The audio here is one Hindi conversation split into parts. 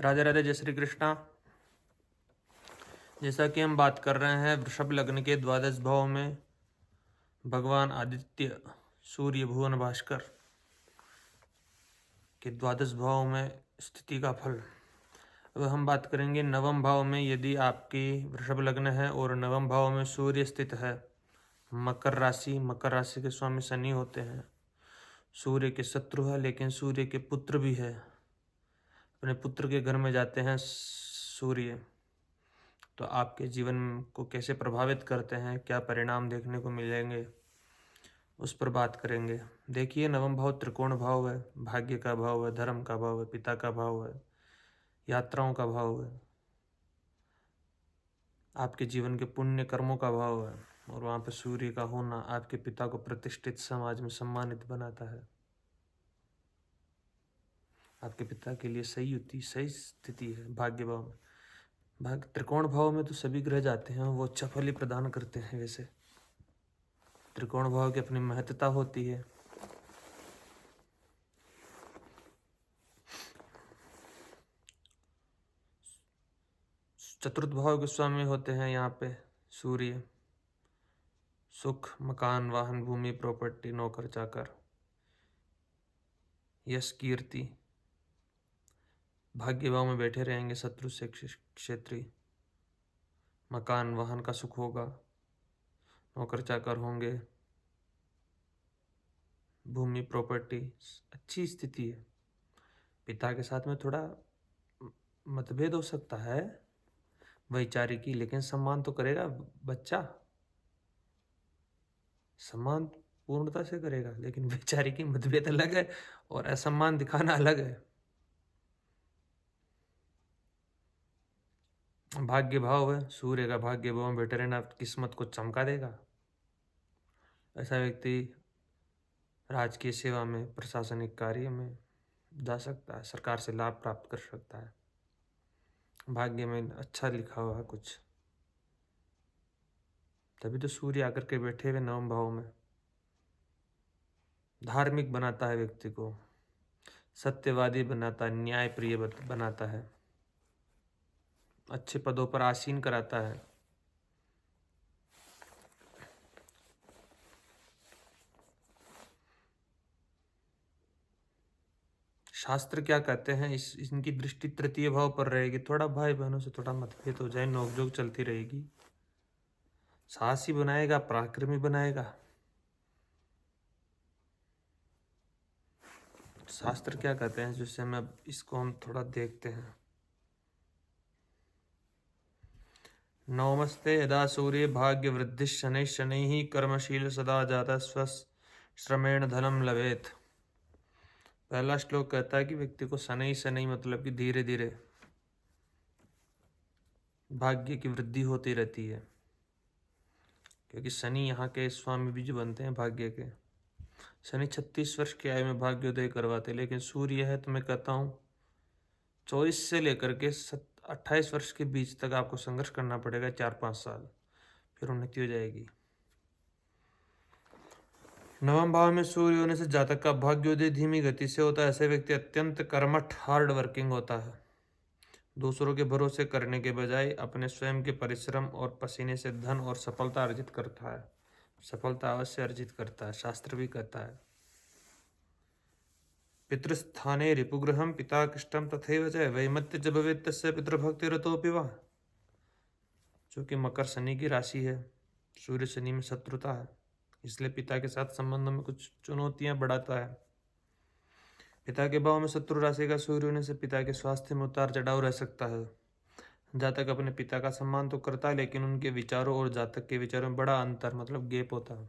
राधे राधे, जय श्री कृष्णा। जैसा कि हम बात कर रहे हैं वृषभ लग्न के द्वादश भाव में भगवान आदित्य सूर्य भुवन भास्कर के द्वादश भाव में स्थिति का फल। अब हम बात करेंगे नवम भाव में। यदि आपकी वृषभ लग्न है और नवम भाव में सूर्य स्थित है, मकर राशि के स्वामी शनि होते हैं, सूर्य के शत्रु है लेकिन सूर्य के पुत्र भी है, अपने पुत्र के घर में जाते हैं सूर्य, तो आपके जीवन को कैसे प्रभावित करते हैं, क्या परिणाम देखने को मिलेंगे, उस पर बात करेंगे। देखिए, नवम भाव त्रिकोण भाव है, भाग्य का भाव है, धर्म का भाव है, पिता का भाव है, यात्राओं का भाव है, आपके जीवन के पुण्य कर्मों का भाव है। और वहाँ पर सूर्य का होना आपके पिता को प्रतिष्ठित समाज में सम्मानित बनाता है। आपके पिता के लिए सही स्थिति है भाग्य भाव में। त्रिकोण भाव में तो सभी ग्रह जाते हैं, वो अच्छा फल ही प्रदान करते हैं। वैसे त्रिकोण भाव की अपनी महत्ता होती है। चतुर्थ भाव के स्वामी होते हैं यहाँ पे सूर्य। सुख, मकान, वाहन, भूमि, प्रॉपर्टी, नौकर चाकर, यश, कीर्ति। भाग्य भाव में बैठे रहेंगे शत्रु से क्षेत्री। मकान, वाहन का सुख होगा, नौकर चाकर होंगे, भूमि, प्रॉपर्टी, अच्छी स्थिति है। पिता के साथ में थोड़ा मतभेद हो सकता है वैचारिकी, लेकिन सम्मान तो करेगा बच्चा, सम्मान पूर्णता से करेगा। लेकिन वैचारिकी मतभेद अलग है और असम्मान दिखाना अलग है। भाग्य भाव है, सूर्य का भाग्य भाव में बैठे रहना किस्मत को चमका देगा। ऐसा व्यक्ति राजकीय सेवा में, प्रशासनिक कार्य में जा सकता है, सरकार से लाभ प्राप्त कर सकता है। भाग्य में अच्छा लिखा हुआ है कुछ, तभी तो सूर्य आकर के बैठे हुए नवम भाव में। धार्मिक बनाता है व्यक्ति को, सत्यवादी बनाता है, न्याय प्रिय बनाता है, अच्छे पदों पर आसीन कराता है। शास्त्र क्या कहते हैं, इनकी दृष्टि तृतीय भाव पर रहेगी। थोड़ा भाई बहनों से थोड़ा मतभेद हो जाए, नोकझोंक चलती रहेगी। साहसी बनाएगा, पराक्रमी बनाएगा। शास्त्र क्या कहते हैं, जिससे हम अब इसको हम थोड़ा देखते हैं। नवमस्ते यदा सूर्य भाग्य वृद्धि शनै शनैः कर्मशील सदा जाता श्रमेण धनम लभेत। पहला श्लोक कहता है कि व्यक्ति को शनै मतलब कि धीरे धीरे भाग्य की वृद्धि होती रहती है, क्योंकि शनि यहाँ के स्वामी बीज बनते हैं भाग्य के। शनि 36 वर्ष की आयु में भाग्योदय करवाते, लेकिन सूर्य है तो मैं कहता हूँ 24 से लेकर के 28 वर्ष के बीच तक आपको संघर्ष करना पड़ेगा, 4-5 साल, फिर उन्नति हो जाएगी। नवम भाव में सूर्य होने से जातक का भाग्योदय धीमी गति से होता है। ऐसे व्यक्ति अत्यंत कर्मठ, हार्ड वर्किंग होता है। दूसरों के भरोसे करने के बजाय अपने स्वयं के परिश्रम और पसीने से धन और सफलता अर्जित करता है। सफलता अवश्य अर्जित करता है, शास्त्र भी कहता है। पितृस्थाने रिपुगृहम पिता कष्टम तथैव च वैमत्य च भवेत् तस्य पितृभक्तिरतोऽपि वा। चूँकि मकर शनि की राशि है, सूर्य शनि में शत्रुता है, इसलिए पिता के साथ संबंधों में कुछ चुनौतियां बढ़ाता है। पिता के भाव में शत्रु राशि का सूर्य होने से पिता के स्वास्थ्य में उतार चढ़ाव रह सकता है। जातक अपने पिता का सम्मान तो करता है, लेकिन उनके विचारों और जातक के विचारों में बड़ा अंतर मतलब गैप होता है,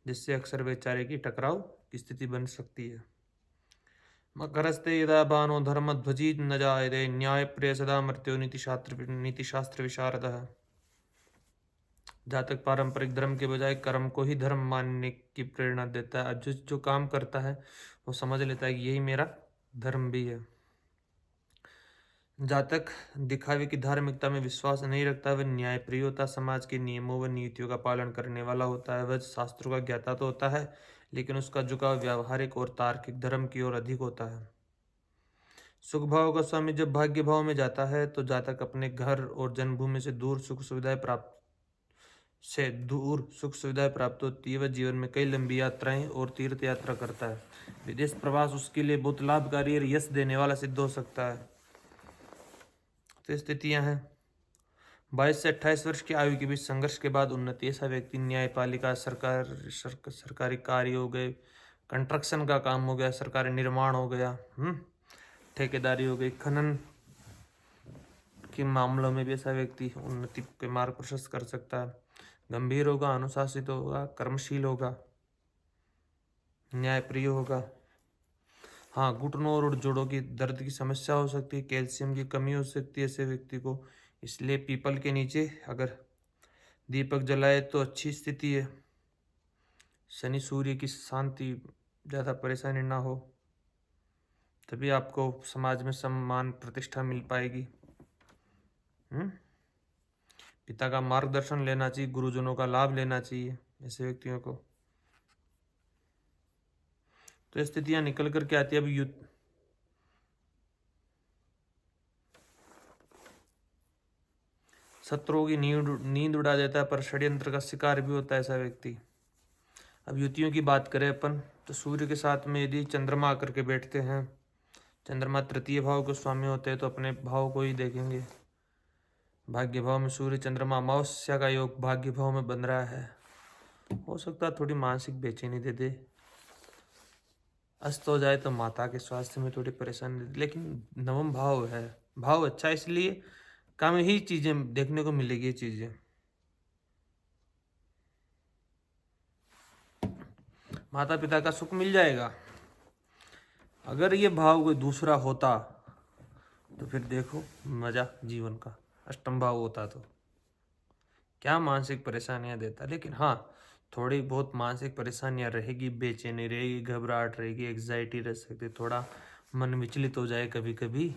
जिससे अक्सर वैचारिक टकराव की स्थिति बन सकती है। मकरस्ते यदा बानो धर्मध्वजी न जायते न्याय प्रिय सदा मृत्यु नीतिशास्त्र विशारदः। जातक पारंपरिक धर्म के बजाय कर्म को ही धर्म मानने की प्रेरणा देता है। जो काम करता है वो समझ लेता है कि यही मेरा धर्म भी है। जातक दिखावे की धार्मिकता में विश्वास नहीं रखता, वह न्यायप्रिय होता, समाज के नियमों व नीतियों का पालन करने वाला होता है। वह शास्त्रों का ज्ञाता तो होता है, लेकिन उसका झुकाव व्यावहारिक और तार्किक धर्म की ओर अधिक होता है। सुख भाव का स्वामी जब भाग्य भाव में जाता है तो जातक अपने घर और जन्मभूमि से दूर सुख सुविधाएं प्राप्त होती है। वह जीवन में कई लंबी यात्राएं और तीर्थ यात्रा करता है। विदेश प्रवास उसके लिए बहुत लाभकारी और यश देने वाला सिद्ध हो सकता है। तो स्थितियां हैं 22 से 28 वर्ष की आयु के बीच संघर्ष के बाद उन्नति। ऐसा व्यक्ति न्यायपालिका, सरकारी कार्य हो गए, कंस्ट्रक्शन का काम हो गया, सरकारी निर्माण हो गया, ठेकेदारी हो गई, खनन के मामलों में भी ऐसा व्यक्ति उन्नति के मार्ग प्रशस्त कर सकता है। गंभीर होगा, अनुशासित होगा, कर्मशील होगा, न्यायप्रिय होगा। हाँ, घुटनों और जोड़ों की दर्द की समस्या हो सकती है, कैल्शियम की कमी हो सकती है ऐसे व्यक्ति को। इसलिए पीपल के नीचे अगर दीपक जलाए तो अच्छी स्थिति है। शनि सूर्य की शांति, ज़्यादा परेशानी ना हो, तभी आपको समाज में सम्मान प्रतिष्ठा मिल पाएगी। पिता का मार्गदर्शन लेना चाहिए, गुरुजनों का लाभ लेना चाहिए ऐसे व्यक्तियों को। तो स्थितियां निकल कर के आती है। अब शत्रुओं की नींद उड़ा देता है, पर षड्यंत्र का शिकार भी होता है ऐसा व्यक्ति। अब युतियों की बात करें अपन तो सूर्य के साथ में यदि चंद्रमा आकर के बैठते हैं, चंद्रमा तृतीय भाव के स्वामी होते हैं, तो अपने भाव को ही देखेंगे। भाग्य भाव में सूर्य चंद्रमा, अमावस्या का योग भाग्य भाव में बन रहा है। हो सकता है थोड़ी मानसिक बेचैनी दे दे, अस्त हो जाए तो माता के स्वास्थ्य में थोड़ी परेशानी दे दे, लेकिन नवम भाव है, भाव अच्छा, इसलिए कम ही चीजें देखने को मिलेगी। ये चीजें माता पिता का सुख मिल जाएगा। अगर ये भाव कोई दूसरा होता तो फिर देखो मजा जीवन का, अष्टम भाव होता तो क्या मानसिक परेशानियां देता। लेकिन हाँ, थोड़ी बहुत मानसिक परेशानियां रहेगी, बेचैनी रहेगी, घबराहट रहेगी, एग्जाइटी रह सकती, थोड़ा मन विचलित हो जाए कभी कभी,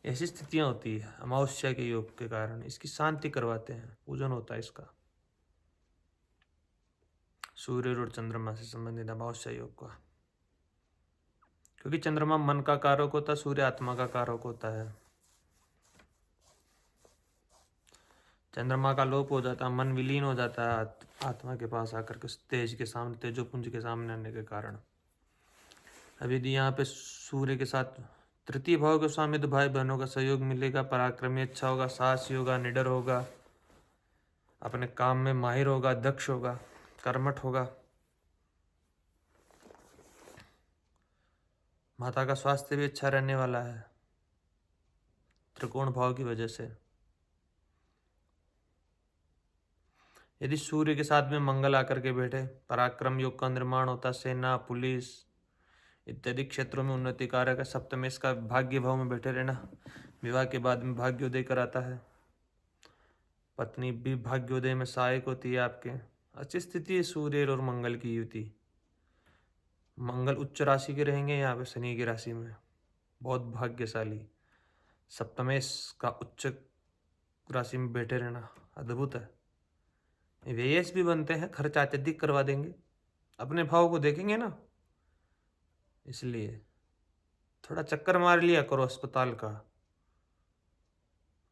ऐसी स्थितियां होती है। अमावस्या के योग के कारण इसकी शांति करवाते हैं, पूजन होता है इसका, सूर्य और चंद्रमा से संबंधित अमावस्या योग का। क्योंकि चंद्रमा मन का कारक होता है, सूर्य आत्मा का कारक होता है। चंद्रमा का लोप हो जाता है, मन विलीन हो जाता है आत्मा के पास आकर के, तेज के सामने, तेजोपुंज के सामने आने के कारण। अब यदि यहाँ पे सूर्य के साथ तृतीय भाव के स्वामी तो भाई बहनों का सहयोग मिलेगा, पराक्रमी अच्छा होगा, साहसी होगा, निडर होगा, अपने काम में माहिर होगा, दक्ष होगा, कर्मठ होगा। माता का स्वास्थ्य भी अच्छा रहने वाला है त्रिकोण भाव की वजह से। यदि सूर्य के साथ में मंगल आकर के बैठे, पराक्रम योग का निर्माण होता, सेना, पुलिस इत्यादि क्षेत्रों में उन्नति कारक है। सप्तमेश का भाग्य भाव में बैठे रहना विवाह के बाद में भाग्योदय कराता है। पत्नी भी भाग्योदय में सहायक होती है आपके। अच्छी स्थिति है सूर्य और मंगल की युति। मंगल उच्च राशि के रहेंगे यहाँ पे शनि की राशि में, बहुत भाग्यशाली। सप्तमेश का उच्च राशि में बैठे रहना अद्भुत है। व्ययस भी बनते हैं, खर्च अत्यधिक करवा देंगे, अपने भाव को देखेंगे ना, इसलिए थोड़ा चक्कर मार लिया करो अस्पताल का,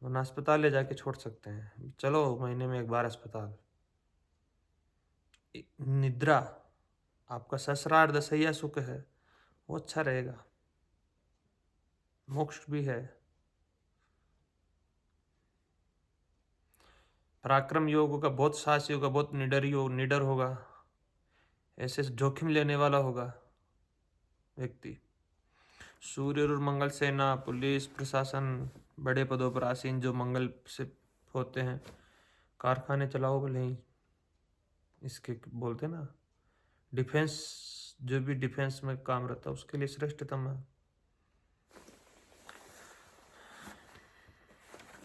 वरना अस्पताल ले जाके छोड़ सकते हैं। चलो महीने में एक बार अस्पताल। निद्रा, आपका ससरार दशैया सुख है वो अच्छा रहेगा, मोक्ष भी है। पराक्रम योग होगा, बहुत साहसी होगा, बहुत निडर होगा, ऐसे जोखिम लेने वाला होगा व्यक्ति। सूर्य और मंगल, सेना, पुलिस, प्रशासन, बड़े पदों पर आसीन जो मंगल से होते हैं, कारखाने चलाओ भले ही, इसके बोलते ना डिफेंस, जो भी डिफेंस में काम रहता है उसके लिए श्रेष्ठतम है।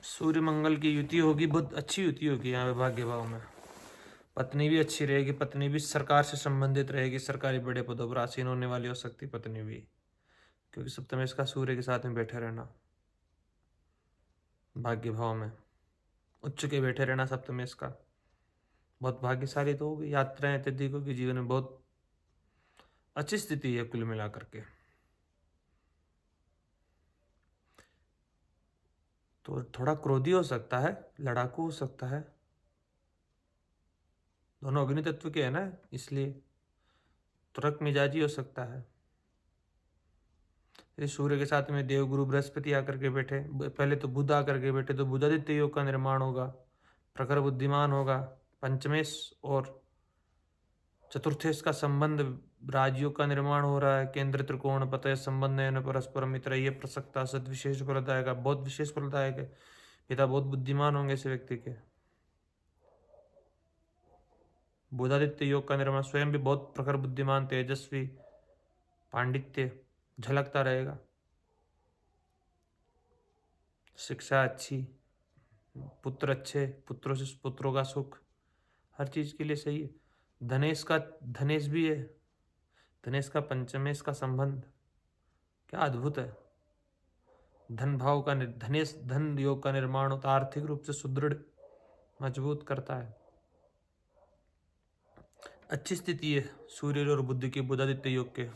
सूर्य मंगल की युति होगी, बहुत अच्छी युति होगी यहाँ पे भाग्य भाव में। पत्नी भी अच्छी रहेगी, पत्नी भी सरकार से संबंधित रहेगी, सरकारी बड़े पदों पर आसीन होने वाली हो सकती पत्नी भी, क्योंकि सप्तमेश का सूर्य के साथ में बैठे रहना भाग्य भाव में, उच्च के बैठे रहना सप्तमेश का, बहुत भाग्यशाली तो होगी। यात्राएं अत्यधिक होगी, जीवन में बहुत अच्छी स्थिति है कुल मिलाकर के। तो थोड़ा क्रोधी हो सकता है, लड़ाकू हो सकता है, दोनों अग्नि तत्व के है ना, इसलिए तुरक मिजाजी हो सकता है। इस सूर्य के साथ में देवगुरु बृहस्पति आकर के बैठे, पहले तो बुध आकर के बैठे, तो बुधादित्य योग का निर्माण होगा, प्रखर बुद्धिमान होगा। पंचमेश और चतुर्थेश का संबंध, राजयोग का निर्माण हो रहा है, केंद्र त्रिकोण पतय संबंध है, परस्पर मित्र, ये प्रसक्ता सद विशेष फलदायक है, बहुत विशेष फलदायक है। पिता बहुत बुद्धिमान होंगे इस व्यक्ति के। बुधादित्य योग का निर्माण, स्वयं भी बहुत प्रखर बुद्धिमान, तेजस्वी, पांडित्य झलकता रहेगा। शिक्षा अच्छी, पुत्र अच्छे, पुत्रों से पुत्रों का सुख, हर चीज के लिए सही है। धनेश भी है, धनेश का पंचमेश का संबंध, क्या अद्भुत है। धन भाव का धन योग का निर्माण होता, आर्थिक रूप से सुदृढ़ मजबूत करता है। अच्छी स्थिति है सूर्य और बुध की, बुधादित्य योग के।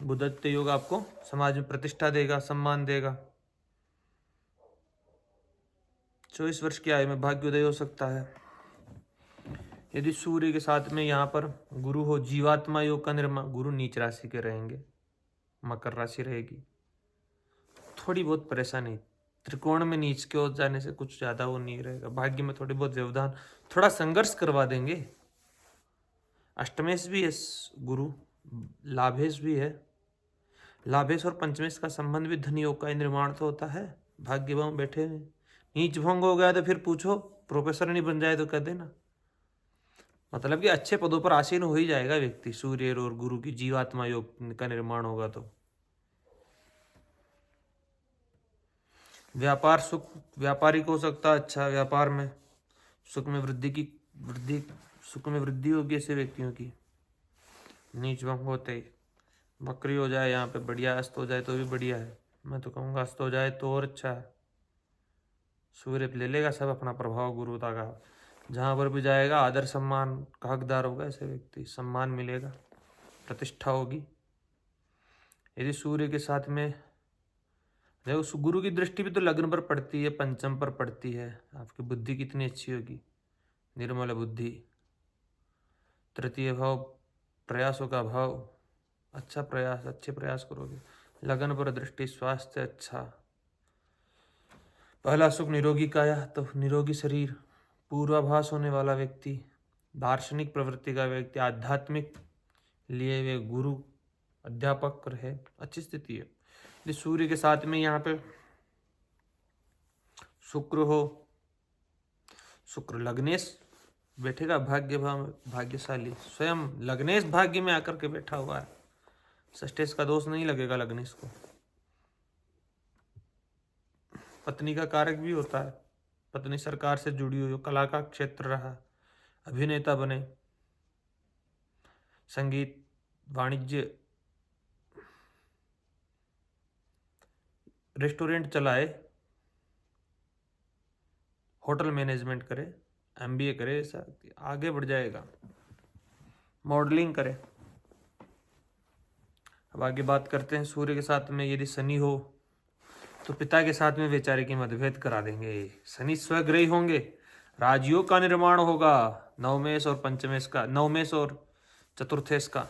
बुधादित्य योग आपको समाज में प्रतिष्ठा देगा, सम्मान देगा। 24 वर्ष की आयु में भाग्योदय हो सकता है। यदि सूर्य के साथ में यहाँ पर गुरु हो, जीवात्मा योग का निर्माण, गुरु नीच राशि के रहेंगे, मकर राशि रहेगी, थोड़ी बहुत परेशानी, त्रिकोण में नीच के हो जाने से कुछ ज्यादा वो नहीं रहेगा। भाग्य में थोड़ी बहुत व्यवधान, थोड़ा संघर्ष करवा देंगे। अष्टमेश भी है गुरु, लाभेश भी है। लाभेश और पंचमेश का संबंध भी धन योग का निर्माण तो होता है। भाग्य भाव बैठे हैं, नीच भंग हो गया तो फिर पूछो, प्रोफेसर नहीं बन जाए तो कह देना। मतलब कि अच्छे पदों पर आसीन हो ही जाएगा व्यक्ति, सूर्य और गुरु की जीवात्मा योग का निर्माण होगा तो। व्यापार सुख, व्यापारिक हो सकता है अच्छा, व्यापार में सुख में सुख में वृद्धि होगी ऐसे व्यक्तियों की। नीच भंग होते ही बकरी हो जाए यहाँ पे बढ़िया, अस्त हो जाए तो भी बढ़िया है। मैं तो कहूँगा अस्त हो जाए तो और अच्छा है। सूर्य ले लेगा सब अपना प्रभाव गुरुता का, जहाँ पर भी जाएगा आदर सम्मान का हकदार होगा ऐसे व्यक्ति, सम्मान मिलेगा, प्रतिष्ठा होगी। यदि सूर्य के साथ में देखो, गुरु की दृष्टि भी तो लग्न पर पड़ती है, पंचम पर पड़ती है। आपकी बुद्धि कितनी अच्छी होगी, निर्मल बुद्धि। तृतीय भाव प्रयासों का भाव, अच्छा प्रयास, अच्छे प्रयास करोगे। लगन पर दृष्टि, स्वास्थ्य अच्छा। पहला सुख निरोगी काया, तो निरोगी शरीर, पूर्वाभास होने वाला व्यक्ति, दार्शनिक प्रवृत्ति का व्यक्ति, आध्यात्मिक लिए वे गुरु अध्यापक रहे, अच्छी स्थिति है। सूर्य के साथ में यहाँ पे शुक्र हो, शुक्र लग्नेश बैठेगा भाग्य भाव में, भाग्यशाली, स्वयं लग्नेश भाग्य में आकर के बैठा हुआ है। षष्ठेश का दोष नहीं लगेगा लग्नेश को। पत्नी का कारक भी होता है, पत्नी सरकार से जुड़ी हुई हो, कला का क्षेत्र रहा, अभिनेता बने, संगीत, वाणिज्य, रेस्टोरेंट चलाए, होटल मैनेजमेंट करे, MBA करे, ऐसा आगे बढ़ जाएगा। मॉडलिंग करे। अब आगे बात करते हैं सूर्य के साथ में यदि शनि हो तो पिता के साथ में वैचारिक मतभेद करा देंगे। शनि स्वग्रही होंगे, राजयोग का निर्माण होगा, नवमेश और पंचमेश का, नवमेश और चतुर्थेश का,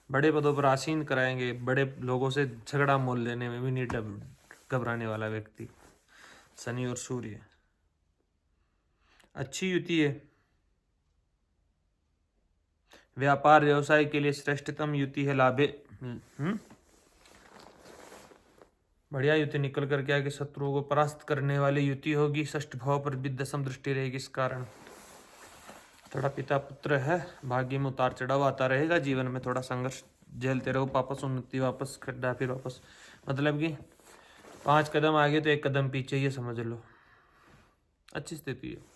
बड़े पदों पर आसीन कराएंगे। बड़े लोगों से झगड़ा मोल लेने में भी नहीं घबराने वाला व्यक्ति। शनि और सूर्य अच्छी युति है, व्यापार व्यवसाय के लिए श्रेष्ठतम युति है। लाभे बढ़िया युति निकल करके आगे शत्रुओं को परास्त करने वाली युति होगी। षष्ठ भाव पर भी दशम दृष्टि रहेगी, इस कारण थोड़ा पिता पुत्र है, भाग्य में उतार चढ़ाव आता रहेगा। जीवन में थोड़ा संघर्ष झेलते रहो, वापस उन्नति, वापस खड्डा, फिर वापस, मतलब कि 5 कदम आगे तो 1 कदम पीछे, ये समझ लो। अच्छी स्थिति है।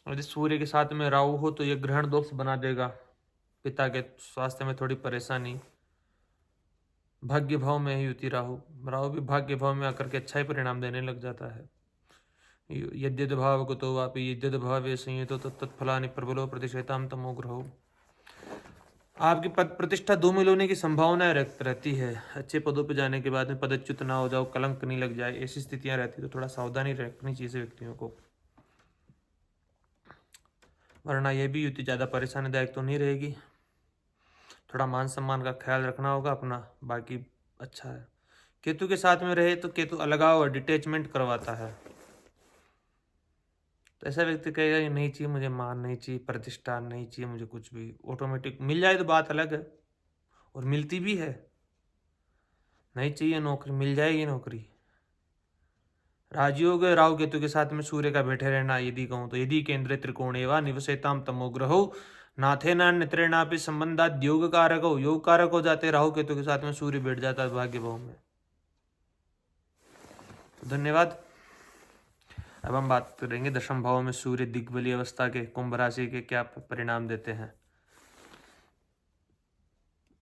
यदि सूर्य के साथ में राहु हो तो ये ग्रहण दोष बना देगा, पिता के स्वास्थ्य में थोड़ी परेशानी। भाग्य भाव में है युति राहु भी भाग्य भाव में आकर के अच्छा ही परिणाम देने लग जाता है। यद्यद भाव गतो वापि यद्यद भावे संयुतो तत्फलानि प्रबलो प्रतिशताम तमो ग्रहो। आपकी पद प्रतिष्ठा धूमिल होने की संभावना रहती है। अच्छे पदों पर जाने के बाद में पदच्युत ना हो जाओ, कलंक नहीं लग जाए, ऐसी स्थितियां रहती तो थोड़ा सावधानी रखनी चाहिए व्यक्तियों को, वरना यह भी युति ज़्यादा परेशानीदायक तो नहीं रहेगी। थोड़ा मान सम्मान का ख्याल रखना होगा अपना, बाकी अच्छा है। केतु के साथ में रहे तो केतु अलगाव और डिटैचमेंट करवाता है। तो ऐसा व्यक्ति कहेगा कि नहीं चाहिए मुझे मान, नहीं चाहिए प्रतिष्ठा, नहीं चाहिए मुझे कुछ भी, ऑटोमेटिक मिल जाए तो बात अलग है, और मिलती भी है। नहीं चाहिए नौकरी, मिल जाएगी नौकरी। राजयोग राहु केतु के साथ में सूर्य का बैठे रहना, यदि कहूँ तो यदि केंद्र त्रिकोण एवं निवसेताम तमो ग्रहो नाथे ना नित्रेणापि संबंधात योग कारक हो, योग कारक हो जाते राहु केतु के साथ में सूर्य बैठ जाता है भाग्य भाव में। तो धन्यवाद। अब हम बात करेंगे दशम भाव में सूर्य दिग्बली अवस्था के कुंभ राशि के क्या परिणाम देते हैं।